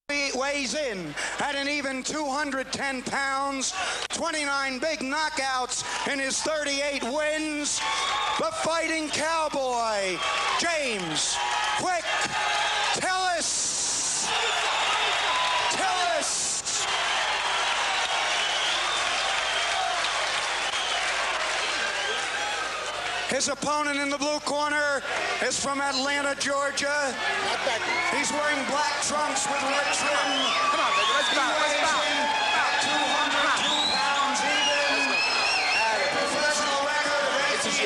He weighs in at an even 210 pounds, 29 big knockouts in his 38 wins. The Fighting Cowboy, James Quick Tillis. Tillis. His opponent in the blue corner is from Atlanta, Georgia. He's wearing black trunks with red trim. Come on, baby, let's bounce. Let's bounce. 202 pounds even. Professional record of 18-0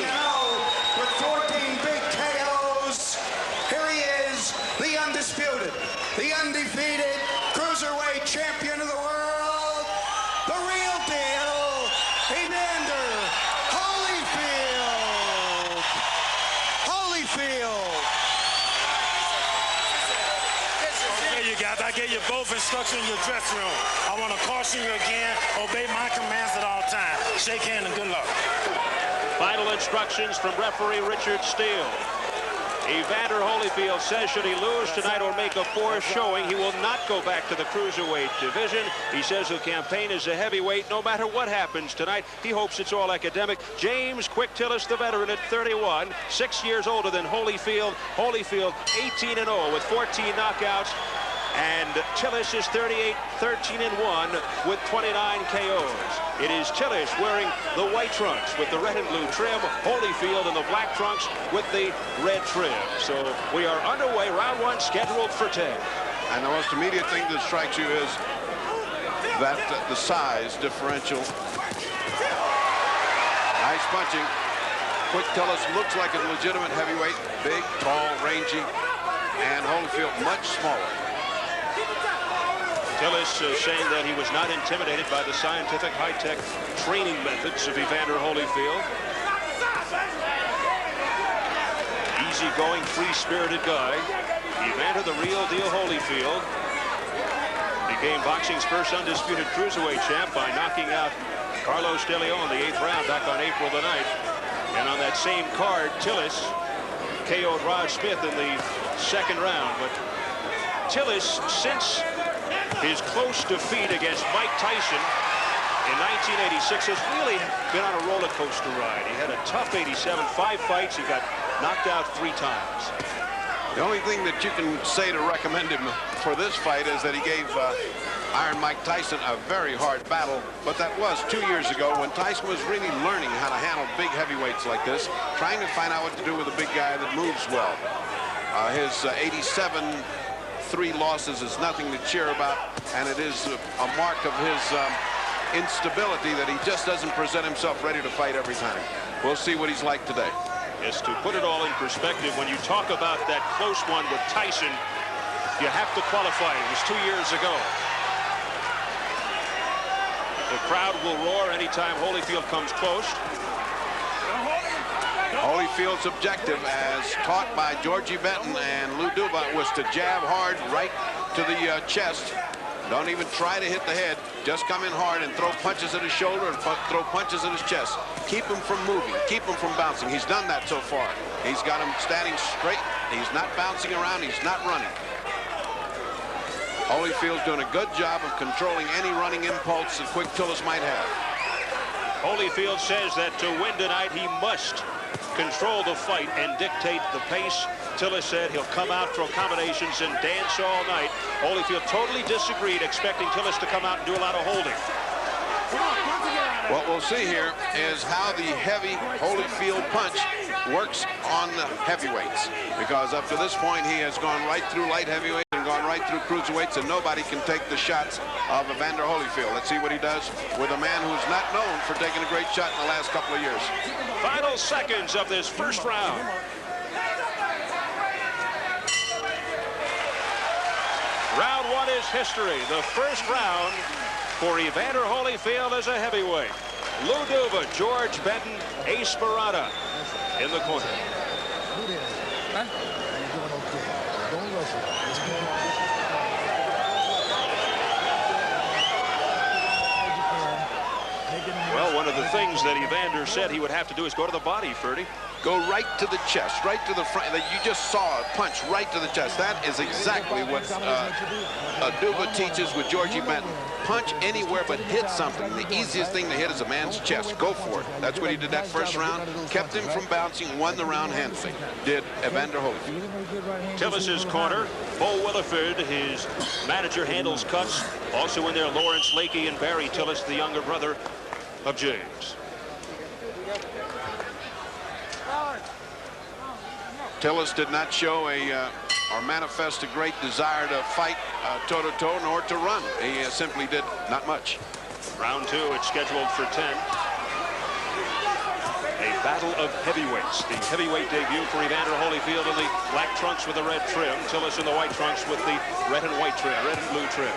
with 14 big KOs. Here he is, the undisputed, the undefeated cruiserweight champion of the world, the real deal, Evander Holyfield. Holyfield. Okay, you guys, I gave you both instructions in your dressing room. I want to caution you again, obey my commands at all times. Shake hands and good luck. Final instructions from referee Richard Steele. Evander Holyfield says should he lose tonight or make a poor showing, he will not go back to the cruiserweight division. He says he'll campaign as a heavyweight no matter what happens tonight. He hopes it's all academic. James Quick Tillis, the veteran at 31, 6 years older than Holyfield. Holyfield 18-0 with 14 knockouts. And Tillis is 38, 13-1 with 29 KOs. It is Tillis wearing the white trunks with the red and blue trim. Holyfield in the black trunks with the red trim. So we are underway, round one scheduled for 10. And the most immediate thing that strikes you is that the size differential. Nice punching. Quick Tillis looks like a legitimate heavyweight. Big, tall, rangy. And Holyfield much smaller. Tillis saying that he was not intimidated by the scientific high-tech training methods of Evander Holyfield. Easy-going, free-spirited guy. Evander, the real deal Holyfield, became boxing's first undisputed cruiserweight champ by knocking out Carlos De Leon in the 8th round back on April the 9th. And on that same card, Tillis KO'd Raj Smith in the 2nd round. But Tillis, since his close defeat against Mike Tyson in 1986, has really been on a roller coaster ride. He had a tough 87, 5 fights. He got knocked out 3 times. The only thing that you can say to recommend him for this fight is that he gave Iron Mike Tyson a very hard battle, but that was 2 years ago when Tyson was really learning how to handle big heavyweights like this, trying to find out what to do with a big guy that moves well. His 87 3 losses is nothing to cheer about, and it is a mark of his instability that he just doesn't present himself ready to fight every time. We'll see what he's like today. Yes, to put it all in perspective, when you talk about that close one with Tyson, you have to qualify. It was 2 years ago. The crowd will roar anytime Holyfield comes close. Holyfield's objective, as taught by Georgie Benton and Lou Duba, was to jab hard right to the chest. Don't even try to hit the head. Just come in hard and throw punches at his shoulder and throw punches at his chest. Keep him from moving. Keep him from bouncing. He's done that so far. He's got him standing straight. He's not bouncing around. He's not running. Holyfield's doing a good job of controlling any running impulse that Quick Tillis might have. Holyfield says that to win tonight, he must control the fight and dictate the pace. Tillis said he'll come out for accommodations and dance all night. Holyfield totally disagreed, expecting Tillis to come out and do a lot of holding. What we'll see here is how the heavy Holyfield punch works on the heavyweights, because up to this point he has gone right through light heavyweights and gone right through cruiserweights, and nobody can take the shots of Evander Holyfield. Let's see what he does with a man who's not known for taking a great shot in the last couple of years. Final seconds of this first round. Round one is history. The first round for Evander Holyfield as a heavyweight. Lou Duva, George Benton, Ace Barada in the corner. Well, one of the things that Evander said he would have to do is go to the body, Ferdy. go right to the chest, right to the front. You just saw a punch right to the chest. That is exactly what Duva teaches with Georgie Benton. Punch anywhere but hit something. The easiest thing to hit is a man's chest. Go for it. That's what he did that first round. Kept him from bouncing, won the round handily. Did Evander Holyfield. Tillis' corner, Bo Williford, his manager, handles cuts. Also in there, Lawrence Lakey and Barry Tillis, the younger brother of James. Tillis did not show or manifest a great desire to fight toe-to-toe nor to run. He simply did not much. Round 2, it's scheduled for 10. A battle of heavyweights. The heavyweight debut for Evander Holyfield in the black trunks with the red trim. Tillis in the white trunks with the red and white trim, red and blue trim.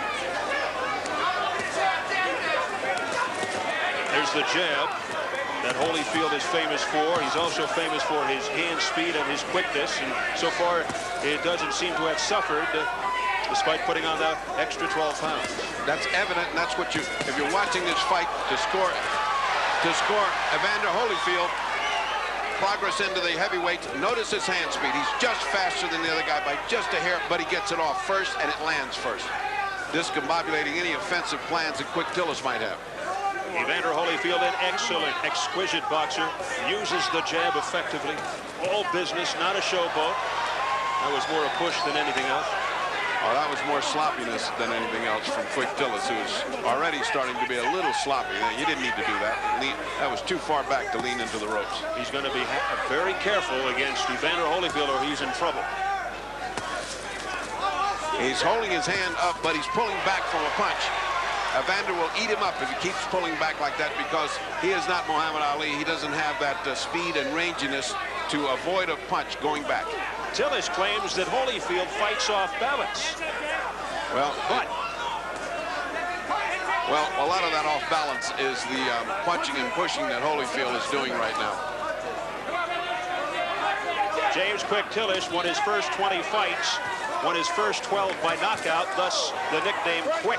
There's the jab that Holyfield is famous for. He's also famous for his hand speed and his quickness, and so far it doesn't seem to have suffered despite putting on the extra 12 pounds. That's evident, and that's what if you're watching this fight to score Evander Holyfield progress into the heavyweight, notice his hand speed. He's just faster than the other guy by just a hair, but he gets it off first and it lands first, discombobulating any offensive plans that Quick Tillis might have. Evander Holyfield, an excellent, exquisite boxer, uses the jab effectively. All business, not a showboat. That was more a push than anything else. Oh, that was more sloppiness than anything else from Quick Tillis, who's already starting to be a little sloppy. You didn't need to do that. That was too far back to lean into the ropes. He's going to be very careful against Evander Holyfield or he's in trouble. He's holding his hand up, but he's pulling back from a punch. Evander will eat him up if he keeps pulling back like that because he is not Muhammad Ali. He doesn't have that speed and ranginess to avoid a punch going back. Tillis claims that Holyfield fights off balance. Well, a lot of that off balance is the punching and pushing that Holyfield is doing right now. James Quick Tillis won his first 20 fights, won his first 12 by knockout, thus the nickname Quick.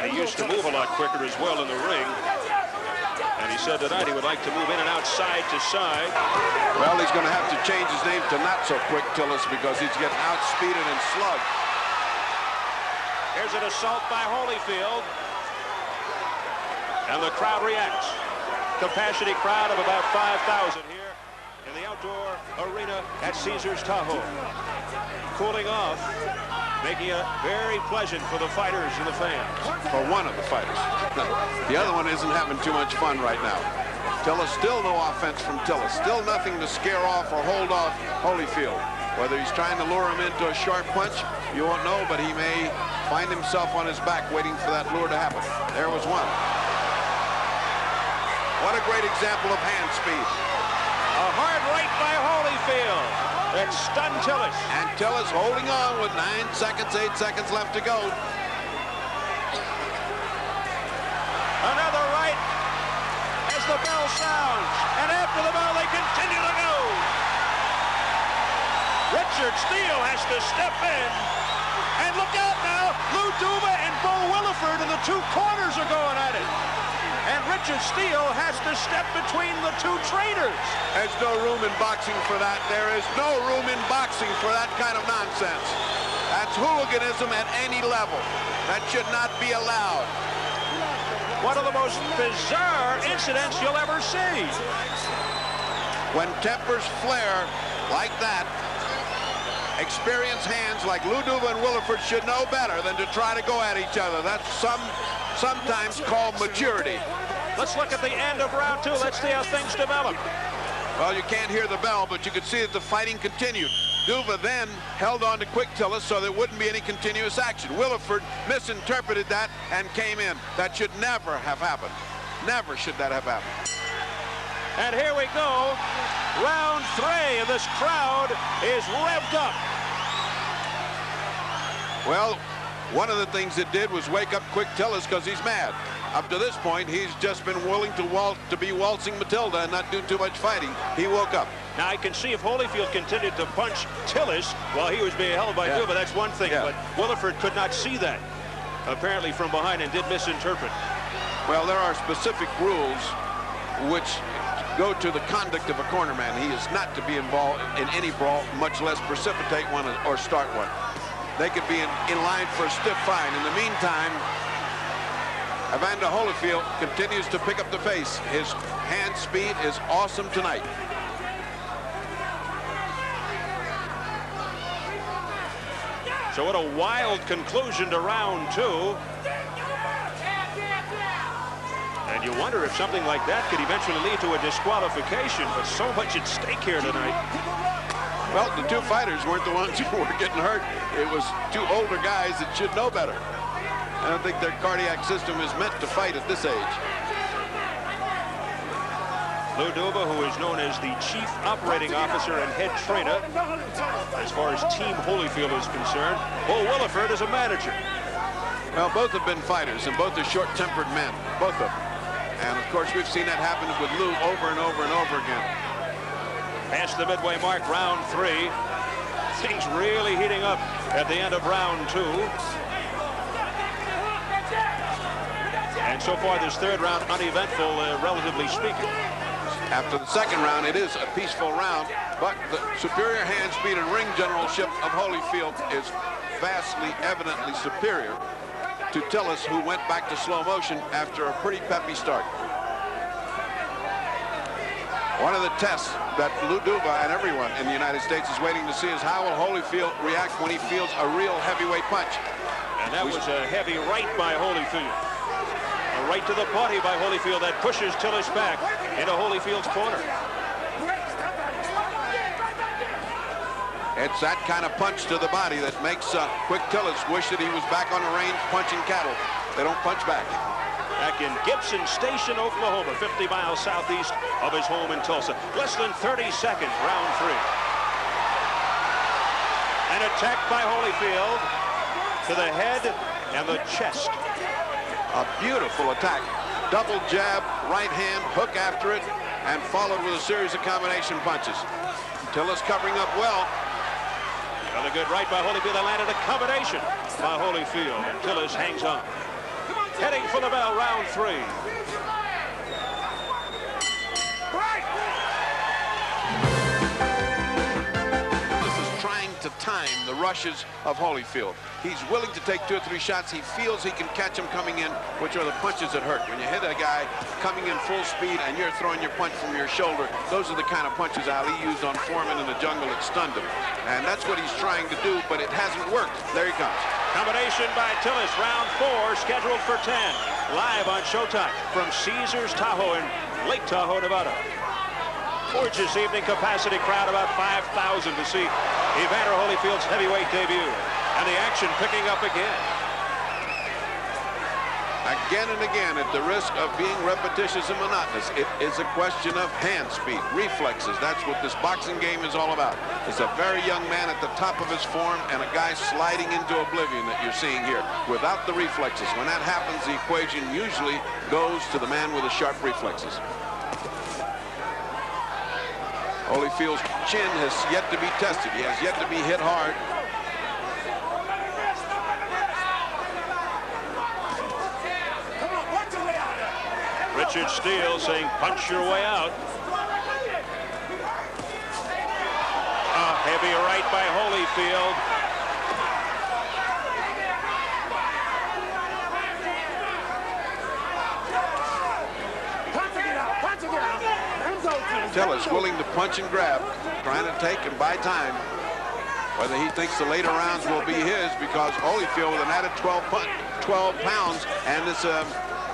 And he used to move a lot quicker as well in the ring. And he said tonight he would like to move in and out side to side. Well, he's going to have to change his name to Not So Quick Tillis because he's getting outspeeded and slugged. Here's an assault by Holyfield. And the crowd reacts. Capacity crowd of about 5,000 here in the outdoor arena at Caesars Tahoe. Cooling off, making it very pleasant for the fighters and the fans. For one of the fighters. The other one isn't having too much fun right now. Tillis, still no offense from Tillis. Still nothing to scare off or hold off Holyfield. Whether he's trying to lure him into a sharp punch, you won't know, but he may find himself on his back waiting for that lure to happen. There was one. What a great example of hand speed. A hard right by Holyfield. That stunned Tillis. And Tillis holding on with 8 seconds left to go. Another right as the bell sounds. And after the bell, they continue to go. Richard Steele has to step in. And look out now. Lou Duva and Bo Williford in the two corners are going at it. And Richard Steele has to step between the two trainers. There's no room in boxing for that. There is no room in boxing for that kind of nonsense. That's hooliganism at any level. That should not be allowed. One of the most bizarre incidents you'll ever see. When tempers flare like that, experienced hands like Lou Duva and Williford should know better than to try to go at each other. That's sometimes called maturity. Let's look at the end of round 2. Let's see how things develop. Well, you can't hear the bell, but you can see that the fighting continued. Duva then held on to Quick Tillis so there wouldn't be any continuous action. Williford misinterpreted that and came in. That should never have happened. Never should that have happened. And here we go. Round 3, and this crowd is revved up. Well, one of the things it did was wake up Quick Tillis because he's mad. Up to this point, he's just been willing to be waltzing Matilda and not do too much fighting. He woke up. Now, I can see if Holyfield continued to punch Tillis while he was being held by Duva, that's one thing, but Williford could not see that, apparently from behind, and did misinterpret. Well, there are specific rules which go to the conduct of a cornerman. He is not to be involved in any brawl, much less precipitate one or start one. They could be in line for a stiff fine. In the meantime, Evander Holyfield continues to pick up the pace. His hand speed is awesome tonight. So what a wild conclusion to round 2. And you wonder if something like that could eventually lead to a disqualification, but so much at stake here tonight. Well, the two fighters weren't the ones who were getting hurt. It was two older guys that should know better. I don't think their cardiac system is meant to fight at this age. Lou Duva, who is known as the Chief Operating Officer and head trainer, as far as Team Holyfield is concerned. Bull Williford is a manager. Well, both have been fighters, and both are short-tempered men, both of them. And, of course, we've seen that happen with Lou over and over and over again. Past the midway mark, round 3. Things really heating up at the end of round 2. And so far, this third round uneventful, relatively speaking. After the second round, it is a peaceful round, but the superior hand speed and ring generalship of Holyfield is vastly, evidently superior to Tillis, who went back to slow motion after a pretty peppy start. One of the tests that Lou Duva and everyone in the United States is waiting to see is how will Holyfield react when he feels a real heavyweight punch. And that was a heavy right by Holyfield. A right to the body by Holyfield that pushes Tillis back into Holyfield's corner. It's that kind of punch to the body that makes Quick Tillis wish that he was back on the range punching cattle. They don't punch back. Back in Gibson Station, Oklahoma, 50 miles southeast of his home in Tulsa. Less than 30 seconds, round 3. An attack by Holyfield to the head and the chest. A beautiful attack. Double jab, right hand, hook after it, and followed with a series of combination punches. Tillis covering up well. Another good right by Holyfield. That landed a combination by Holyfield. And Tillis hangs on. Heading for the bell, round 3. This is trying to time the rushes of Holyfield. He's willing to take 2 or 3 shots. He feels he can catch him coming in, which are the punches that hurt. When you hit a guy coming in full speed and you're throwing your punch from your shoulder, those are the kind of punches Ali used on Foreman in the jungle that stunned him. And that's what he's trying to do, but it hasn't worked. There he comes. Combination by Tillis, round 4, scheduled for 10. Live on Showtime from Caesars Tahoe in Lake Tahoe, Nevada. Gorgeous evening capacity crowd, about 5,000 to see Evander Holyfield's heavyweight debut. And the action picking up again. Again and again, at the risk of being repetitious and monotonous, it is a question of hand speed, reflexes. That's what this boxing game is all about. It's a very young man at the top of his form and a guy sliding into oblivion that you're seeing here without the reflexes. When that happens, the equation usually goes to the man with the sharp reflexes. Holyfield's chin has yet to be tested. He has yet to be hit hard. Richard Steele saying, punch your way out. A heavy right by Holyfield. Tillis willing to punch and grab, trying to take and buy time. Whether he thinks the later rounds will be his, because Holyfield with an added 12 pounds and this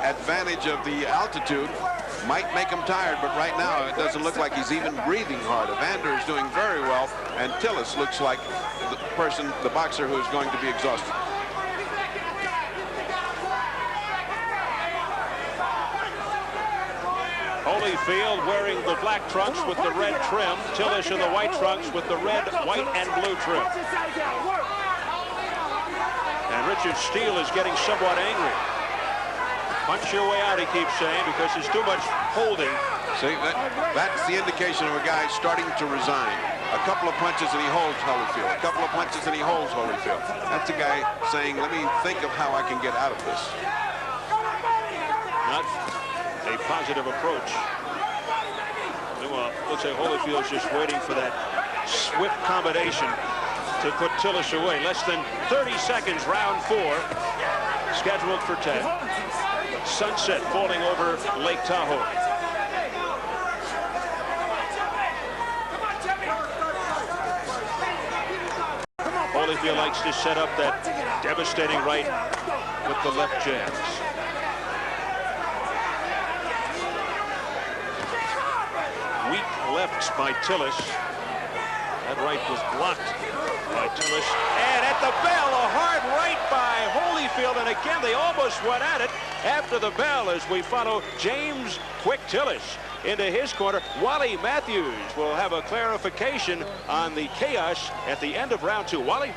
advantage of the altitude might make him tired, but right now it doesn't look like he's even breathing hard. Evander is doing very well, and Tillis looks like the boxer who is going to be exhausted. Holyfield wearing the black trunks with the red trim. Tillis in the white trunks with the red, white, and blue trim. And Richard Steele is getting somewhat angry. Punch your way out, he keeps saying, because there's too much holding. See, that's the indication of a guy starting to resign. A couple of punches and he holds Holyfield. A couple of punches and he holds Holyfield. That's a guy saying, let me think of how I can get out of this. Not a positive approach. Looks like Holyfield's just waiting for that swift combination to put Tillis away. Less than 30 seconds, round 4, scheduled for 10. Sunset falling over Lake Tahoe. Holyfield likes to set up that devastating right with the left jabs. Weak lefts by Tillis. That right was blocked by Tillis. And at the bell, a hard right by Holyfield. And again, they almost went at it after the bell as we follow James Quick Tillis into his corner. Wally Matthews will have a clarification on the chaos at the end of round 2. Wally?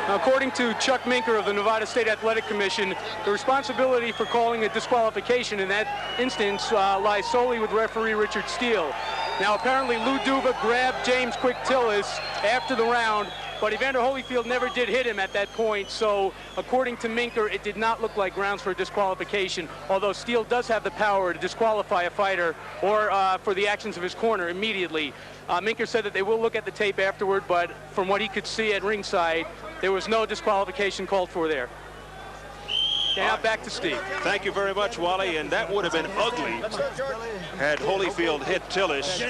According to Chuck Minker of the Nevada State Athletic Commission, the responsibility for calling a disqualification in that instance lies solely with referee Richard Steele. Now, apparently Lou Duva grabbed James Quick Tillis after the round, but Evander Holyfield never did hit him at that point, so according to Minker, it did not look like grounds for disqualification, although Steele does have the power to disqualify a fighter or for the actions of his corner immediately. Minker said that they will look at the tape afterward, but from what he could see at ringside, there was no disqualification called for there. Now back to Steve. Thank you very much, Wally, and that would have been ugly had Holyfield hit Tillis,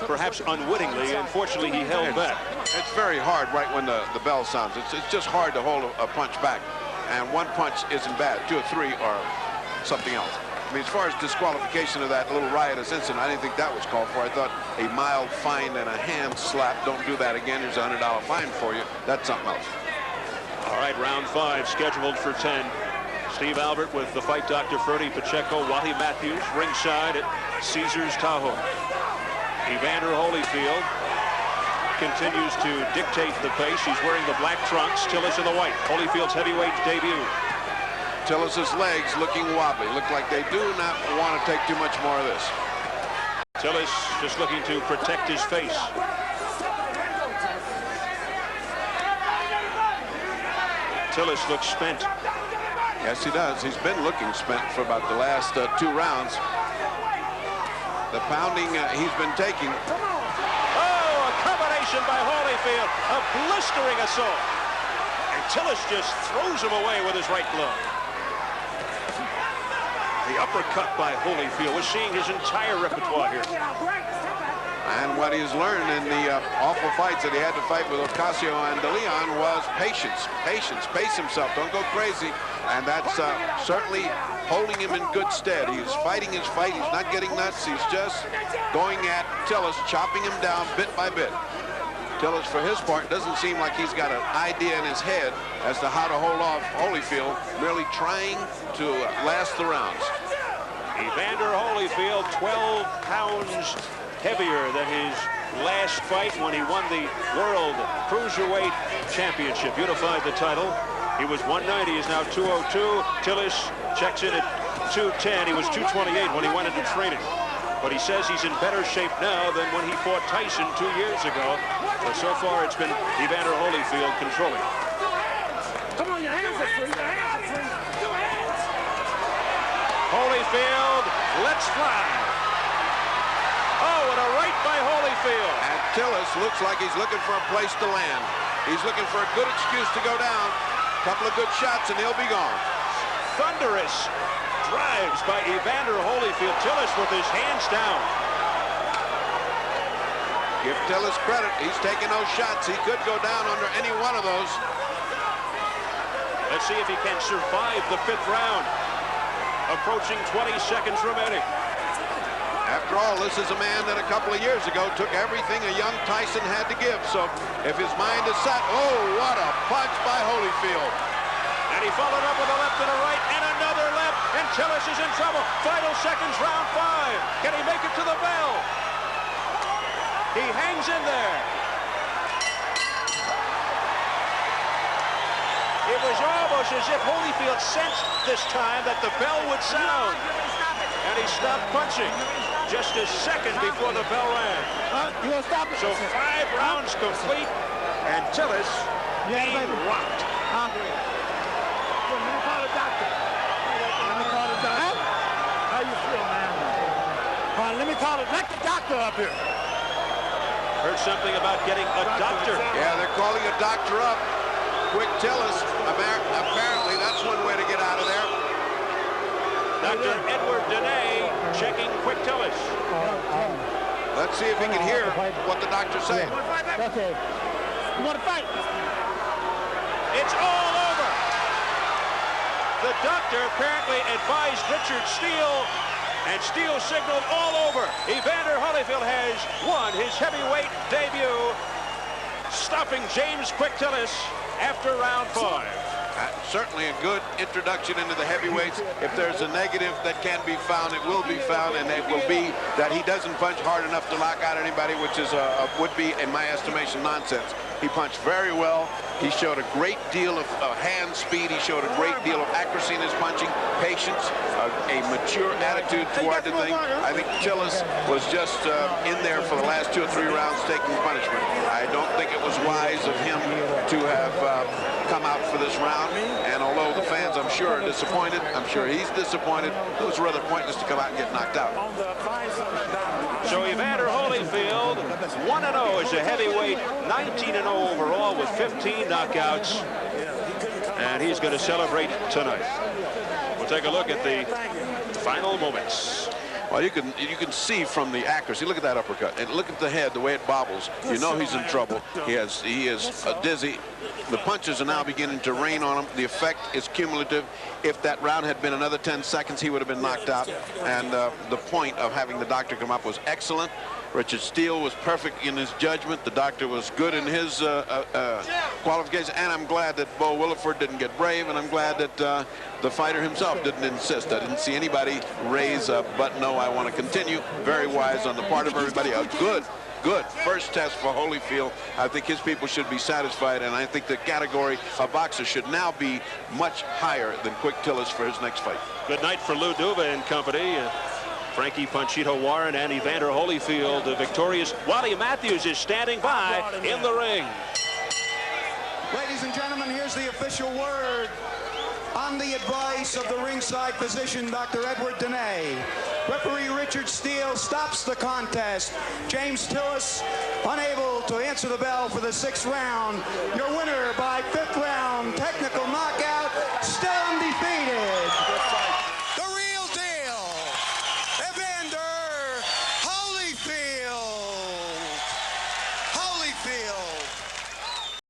perhaps unwittingly. Unfortunately, he held back. It's very hard right when the bell sounds. It's just hard to hold a punch back, and one punch isn't bad. 2 or 3 are something else. I mean, as far as disqualification of that little riotous incident, I didn't think that was called for. I thought a mild fine and a hand slap. Don't do that again. Here's a $100 fine for you. That's something else. All right, round 5 scheduled for 10. Steve Albert with the fight doctor Ferdy Pacheco, Wally Matthews ringside at Caesars Tahoe. Evander Holyfield continues to dictate the pace. He's wearing the black trunks. Tillis in the white. Holyfield's heavyweight debut. Tillis's legs looking wobbly. Look like they do not want to take too much more of this. Tillis just looking to protect his face. Tillis looks spent. Yes, he does. He's been looking spent for about the last 2 rounds. The pounding he's been taking. Oh, a combination by Holyfield. A blistering assault. And Tillis just throws him away with his right glove. The uppercut by Holyfield. We're seeing his entire repertoire here. And what he's learned in the awful fights that he had to fight with Ocasio and De Leon was patience. Patience. Pace himself. Don't go crazy. And that's certainly holding him in good stead. He's fighting his fight. He's not getting nuts. He's just going at Tillis, chopping him down bit by bit. Tillis, for his part, doesn't seem like he's got an idea in his head as to how to hold off Holyfield, merely trying to last the rounds. Evander Holyfield, 12 pounds heavier than his last fight when he won the World Cruiserweight Championship. Unified the title. He was 190, he's now 202. Tillis checks in at 210. He was 228 when he went into training. But he says he's in better shape now than when he fought Tyson 2 years ago. But so far it's been Evander Holyfield controlling. Come on, your hands are free. Your hands are free. Your hands. Holyfield, let's fly. Oh, and a right by Holyfield. And Tillis looks like he's looking for a place to land. He's looking for a good excuse to go down. Couple of good shots and he'll be gone. Thunderous drives by Evander Holyfield. Tillis with his hands down. Give Tillis credit. He's taking those shots. He could go down under any one of those. Let's see if he can survive the 5th round. Approaching 20 seconds remaining. After all, this is a man that a couple of years ago took everything a young Tyson had to give. So if his mind is set, oh, what a punch by Holyfield. And he followed up with a left and a right and another left. And Tillis is in trouble. Final seconds, round 5. Can he make it to the bell? He hangs in there. It was almost as if Holyfield sensed this time that the bell would sound. And he stopped punching just a second before the bell rang. So 5 rounds complete, and Tillis being rocked. Let me call the doctor. Let me call the doctor. How you feel, man? Let me doctor up here. Heard something about getting a doctor. Yeah, they're calling a doctor up. Quick Tillis. Apparently, that's one way to get out of there. Dr. Edward Dene checking Quick Tillis. Let's see if he can hear what the doctor's saying. Okay. You want to fight? It's all over. The doctor apparently advised Richard Steele, and Steele signaled all over. Evander Holyfield has won his heavyweight debut, stopping James Quick Tillis after round 5. Certainly a good introduction into the heavyweights. If there's a negative that can be found, it will be found, and it will be that he doesn't punch hard enough to knock out anybody, which is would be, in my estimation, nonsense. He punched very well. He showed a great deal of hand speed. He showed a great deal of accuracy in his punching, patience, a mature attitude toward the thing. I think Tillis was just in there for the last 2 or 3 rounds taking punishment. I don't think it was wise of him to have come out for this round. And although the fans, I'm sure, are disappointed, I'm sure he's disappointed, it was rather pointless to come out and get knocked out. So Evander Holyfield, 1-0 as a heavyweight, 19-0 overall with 15 knockouts. And he's going to celebrate tonight. We'll take a look at the final moments. Well, you can see from the accuracy. Look at that uppercut, and look at the head, the way it bobbles. You know he's in trouble. He is dizzy. The punches are now beginning to rain on him. The effect is cumulative. If that round had been another 10 seconds, he would have been knocked out. And the point of having the doctor come up was excellent. Richard Steele was perfect in his judgment. The doctor was good in his qualification. And I'm glad that Bo Williford didn't get brave, and I'm glad that the fighter himself didn't insist. I didn't see anybody raise a but no, I want to continue. Very wise on the part of everybody. A good first test for Holyfield. I think his people should be satisfied, and I think the category of boxer should now be much higher than Quick Tillis for his next fight. Good night for Lou Duva and company. Frankie Panchito Warren and Evander Holyfield victorious. Wally Matthews is standing by in the ring. Ladies and gentlemen, here's the official word. On the advice of the ringside physician, Dr. Edward Dene, referee Richard Steele stops the contest. James Tillis, unable to answer the bell for the 6th round. Your winner by 5th round, technical knockout, still